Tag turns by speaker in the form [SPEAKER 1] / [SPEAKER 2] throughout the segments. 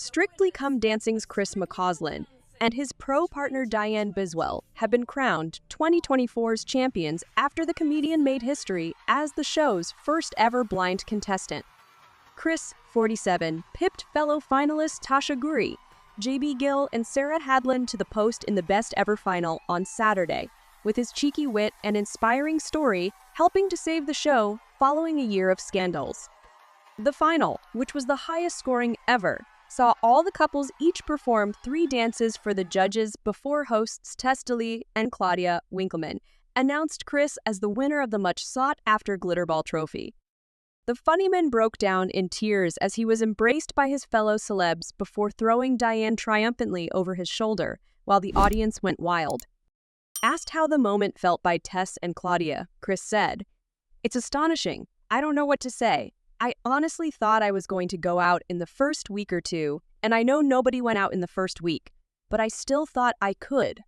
[SPEAKER 1] Strictly Come Dancing's Chris McCausland and his pro partner Dianna Buswell have been crowned 2024's champions after the comedian made history as the show's first ever blind contestant. Chris, 47, pipped fellow finalists Tasha Guri, JB Gill, and Sarah Hadland to the post in the best ever final on Saturday, with his cheeky wit and inspiring story helping to save the show following a year of scandals. The final, which was the highest scoring ever, saw all the couples each perform 3 dances for the judges before hosts Tess DeLee and Claudia Winkleman announced Chris as the winner of the much sought-after Glitterball trophy. The funnyman broke down in tears as he was embraced by his fellow celebs before throwing Dianna triumphantly over his shoulder while the audience went wild. Asked how the moment felt by Tess and Claudia, Chris said, "It's astonishing. I don't know what to say. I honestly thought I was going to go out in the first week or two, and I know nobody went out in the first week, but I still thought I could.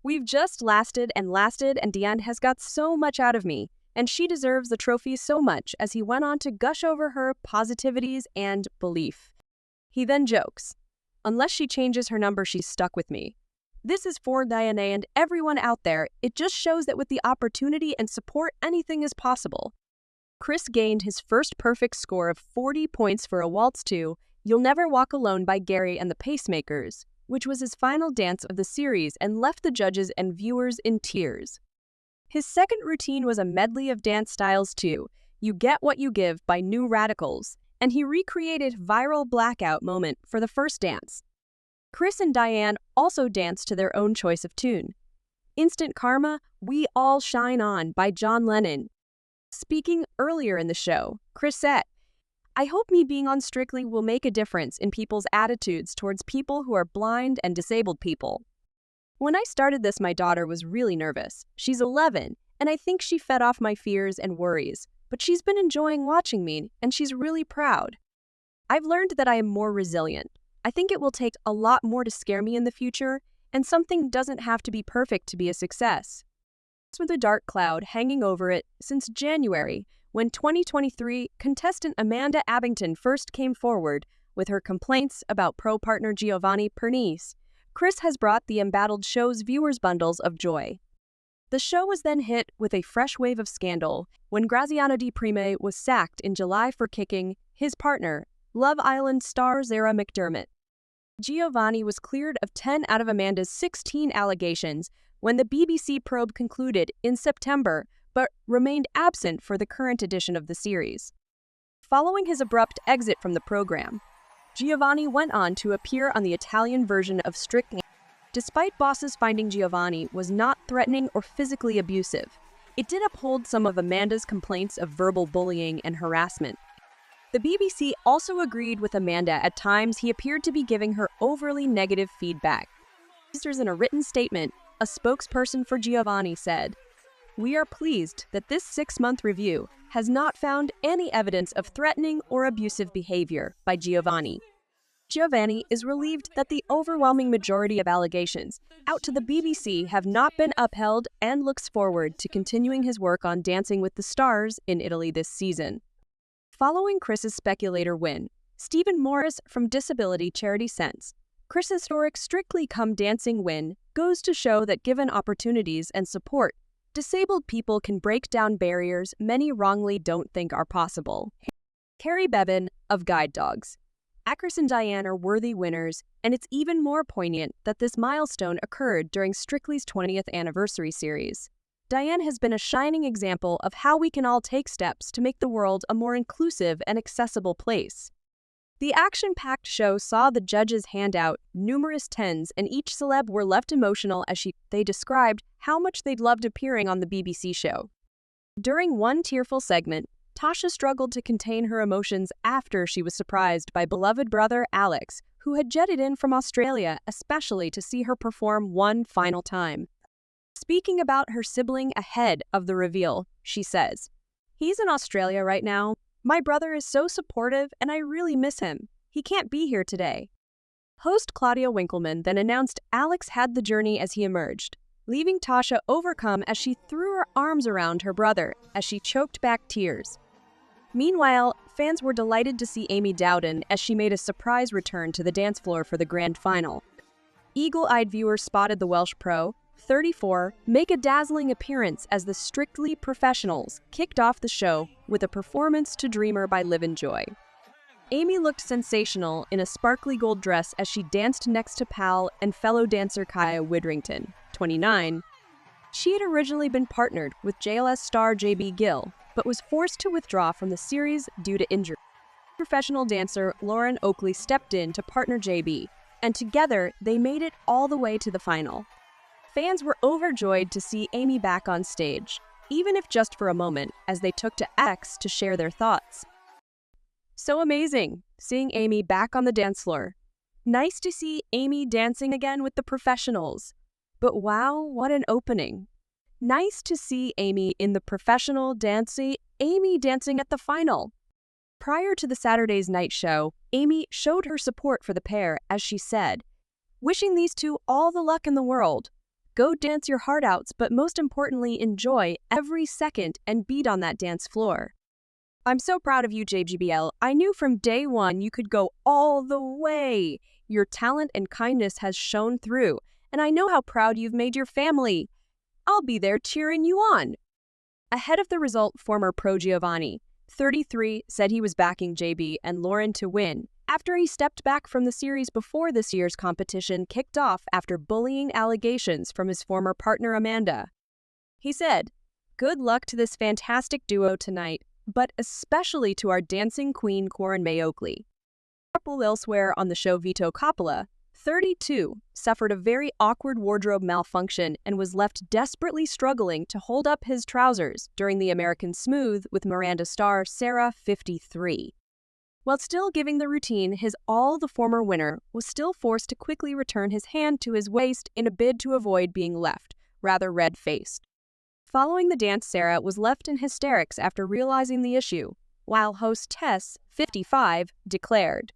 [SPEAKER 1] We've just lasted, and Dianna has got so much out of me, and she deserves the trophy so much," as he went on to gush over her positivities and belief. He then jokes, "Unless she changes her number, she's stuck with me. This is for Dianna and everyone out there. It just shows that with the opportunity and support, anything is possible." Chris gained his first perfect score of 40 points for a waltz to You'll Never Walk Alone by Gary and the Pacemakers, which was his final dance of the series and left the judges and viewers in tears. His second routine was a medley of dance styles to You Get What You Give by New Radicals, and he recreated viral blackout moment for the first dance. Chris and Dianna also danced to their own choice of tune. Instant Karma, We All Shine On by John Lennon. Speaking earlier in the show, Chris said, "I hope me being on Strictly will make a difference in people's attitudes towards people who are blind and disabled people. When I started this, my daughter was really nervous. She's 11, and I think she fed off my fears and worries, but she's been enjoying watching me, and she's really proud. I've learned that I am more resilient. I think it will take a lot more to scare me in the future, and something doesn't have to be perfect to be a success." With a dark cloud hanging over it since January, when 2023 contestant Amanda Abington first came forward with her complaints about pro-partner Giovanni Pernice, Chris has brought the embattled show's viewers bundles of joy. The show was then hit with a fresh wave of scandal when Graziano Di Prime was sacked in July for kicking his partner, Love Island star Zara McDermott. Giovanni was cleared of 10 out of Amanda's 16 allegations when the BBC probe concluded in September, but remained absent for the current edition of the series. Following his abrupt exit from the program, Giovanni went on to appear on the Italian version of Strictly. Despite bosses finding Giovanni was not threatening or physically abusive, it did uphold some of Amanda's complaints of verbal bullying and harassment. The BBC also agreed with Amanda at times he appeared to be giving her overly negative feedback. In a written statement, a spokesperson for Giovanni said, "We are pleased that this 6-month review has not found any evidence of threatening or abusive behavior by Giovanni." Giovanni is relieved that the overwhelming majority of allegations out to the BBC have not been upheld and looks forward to continuing his work on Dancing with the Stars in Italy this season. Following Chris's speculator win, Stephen Morris from disability charity Sense, Chris's historic Strictly Come Dancing win goes to show that given opportunities and support, disabled people can break down barriers many wrongly don't think are possible. Carrie Bevan of Guide Dogs. Chris and Dianna are worthy winners, and it's even more poignant that this milestone occurred during Strictly's 20th anniversary series. Dianna has been a shining example of how we can all take steps to make the world a more inclusive and accessible place. The action-packed show saw the judges hand out numerous 10s, and each celeb were left emotional as they described how much they'd loved appearing on the BBC show. During one tearful segment, Tasha struggled to contain her emotions after she was surprised by beloved brother Alex, who had jetted in from Australia especially to see her perform one final time. Speaking about her sibling ahead of the reveal, she says, "He's in Australia right now. My brother is so supportive and I really miss him. He can't be here today." Host Claudia Winkleman then announced Alex had the journey as he emerged, leaving Tasha overcome as she threw her arms around her brother as she choked back tears. Meanwhile, fans were delighted to see Amy Dowden as she made a surprise return to the dance floor for the grand final. Eagle-eyed viewers spotted the Welsh pro, 34, make a dazzling appearance as the Strictly Professionals kicked off the show with a performance to Dreamer by Live and Joy. Amy looked sensational in a sparkly gold dress as she danced next to pal and fellow dancer Kaya Widrington, 29. She had originally been partnered with JLS star JB Gill, but was forced to withdraw from the series due to injury. Professional dancer Lauren Oakley stepped in to partner JB, and together they made it all the way to the final. Fans were overjoyed to see Amy back on stage, even if just for a moment, as they took to X to share their thoughts. So amazing, seeing Amy back on the dance floor. Nice to see Amy dancing again with the professionals. But wow, what an opening. Nice to see Amy in the professional dancing at the final. Prior to the Saturday's night show, Amy showed her support for the pair as she said, "Wishing these two all the luck in the world. Go dance your heart out, but most importantly, enjoy every second and beat on that dance floor. I'm so proud of you, JGBL. I knew from day one you could go all the way. Your talent and kindness has shown through, and I know how proud you've made your family. I'll be there cheering you on." Ahead of the result, former pro Giovanni, 33, said he was backing JB and Lauren to win after he stepped back from the series before this year's competition kicked off after bullying allegations from his former partner Amanda. He said, "Good luck to this fantastic duo tonight, but especially to our dancing queen Corin May Oakley." Couple elsewhere on the show, Vito Coppola, 32, suffered a very awkward wardrobe malfunction and was left desperately struggling to hold up his trousers during the American Smooth with Miranda star Sarah, 53. While still giving the routine his all, the former winner was still forced to quickly return his hand to his waist in a bid to avoid being left, rather red-faced. Following the dance, Sarah was left in hysterics after realizing the issue, while host Tess, 55, declared,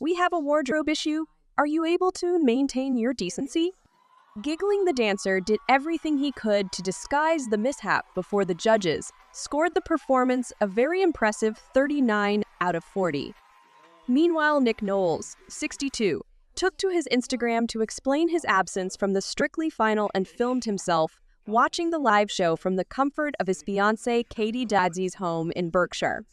[SPEAKER 1] "We have a wardrobe issue. Are you able to maintain your decency?" Giggling, the dancer did everything he could to disguise the mishap before the judges scored the performance a very impressive 39 out of 40. Meanwhile, Nick Knowles, 62, took to his Instagram to explain his absence from the Strictly final and filmed himself watching the live show from the comfort of his fiancée Katie Dadsy's home in Berkshire.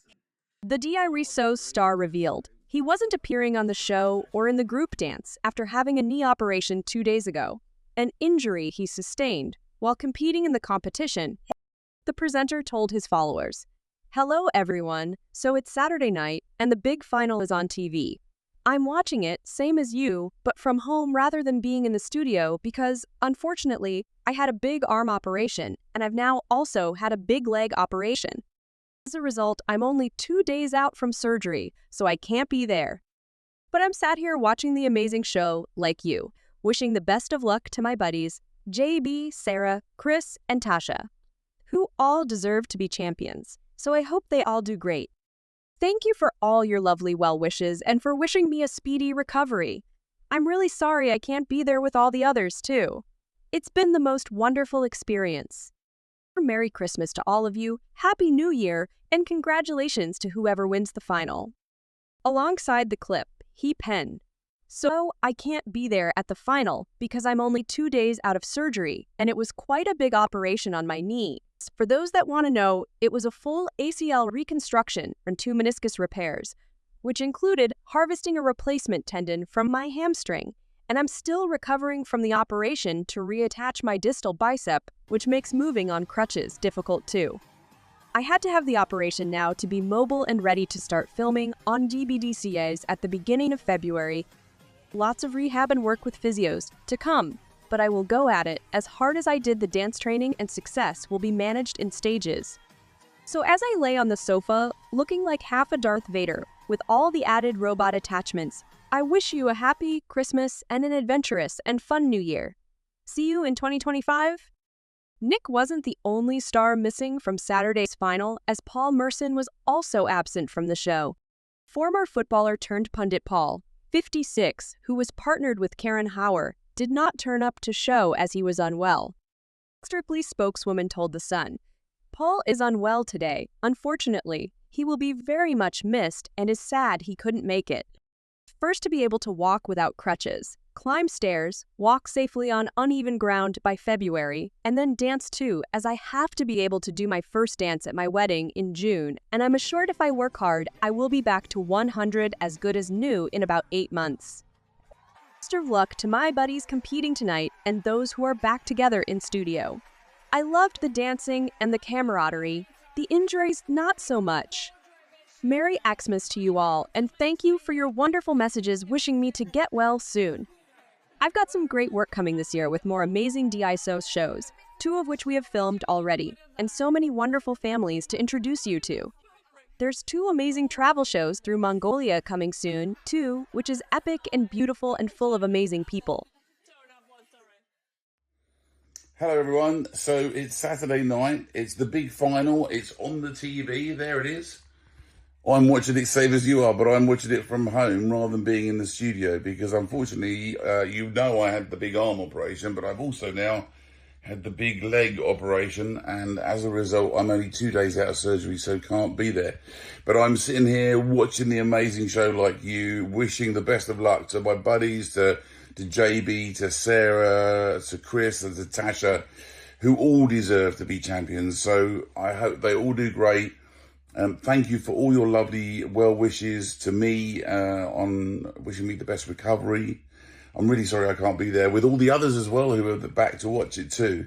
[SPEAKER 1] The Dianna star revealed he wasn't appearing on the show or in the group dance after having a knee operation 2 days ago, an injury he sustained while competing in the competition. The presenter told his followers, "Hello everyone, so it's Saturday night and the big final is on TV. I'm watching it, same as you, but from home rather than being in the studio because, unfortunately, I had a big arm operation and I've now also had a big leg operation. As a result, I'm only 2 days out from surgery, so I can't be there. But I'm sat here watching the amazing show, like you, wishing the best of luck to my buddies, JB, Sarah, Chris, and Tasha, who all deserve to be champions, so I hope they all do great. Thank you for all your lovely well wishes and for wishing me a speedy recovery. I'm really sorry I can't be there with all the others, too. It's been the most wonderful experience. Merry Christmas to all of you, Happy New Year, and congratulations to whoever wins the final." Alongside the clip, he penned, "So I can't be there at the final because I'm only 2 days out of surgery, and it was quite a big operation on my knee. For those that want to know, it was a full ACL reconstruction and 2 meniscus repairs, which included harvesting a replacement tendon from my hamstring, and I'm still recovering from the operation to reattach my distal bicep, which makes moving on crutches difficult too. I had to have the operation now to be mobile and ready to start filming on DBDCAs at the beginning of February. Lots of rehab and work with physios to come, but I will go at it as hard as I did the dance training, and success will be managed in stages." So as I lay on the sofa, looking like half a Darth Vader with all the added robot attachments, I wish you a happy Christmas and an adventurous and fun New Year. See you in 2025. Nick wasn't the only star missing from Saturday's final, as Paul Merson was also absent from the show. Former footballer turned pundit Paul, 56, who was partnered with Karen Hauer, did not turn up to show as he was unwell. Strictly spokeswoman told The Sun, "Paul is unwell today. Unfortunately, He will be very much missed and is sad he couldn't make it. First, to be able to walk without crutches, climb stairs, walk safely on uneven ground by February, and then dance too, as I have to be able to do my first dance at my wedding in June, and I'm assured if I work hard, I will be back to 100 as good as new in about 8 months. Best of luck to my buddies competing tonight and those who are back together in studio. I loved the dancing and the camaraderie, the injuries not so much. Merry Xmas to you all, and thank you for your wonderful messages wishing me to get well soon. I've got some great work coming this year with more amazing DISO shows, 2 of which we have filmed already, and so many wonderful families to introduce you to. There's 2 amazing travel shows through Mongolia coming soon, too, which is epic and beautiful and full of amazing people.
[SPEAKER 2] Hello everyone, so it's Saturday night, it's the big final, it's on the TV, there it is. I'm watching it same as you are, but I'm watching it from home rather than being in the studio because unfortunately, you know I had the big arm operation, but I've also now had the big leg operation, and as a result, I'm only 2 days out of surgery, so can't be there. But I'm sitting here watching the amazing show like you, wishing the best of luck to my buddies, to JB, to Sarah, to Chris, and to Tasha, who all deserve to be champions. So I hope they all do great. Thank you for all your lovely well wishes to me on wishing me the best recovery. I'm really sorry I can't be there with all the others as well who are back to watch it too.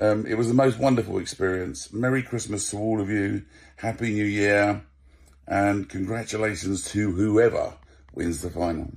[SPEAKER 2] It was the most wonderful experience. Merry Christmas to all of you. Happy New Year. And congratulations to whoever wins the final.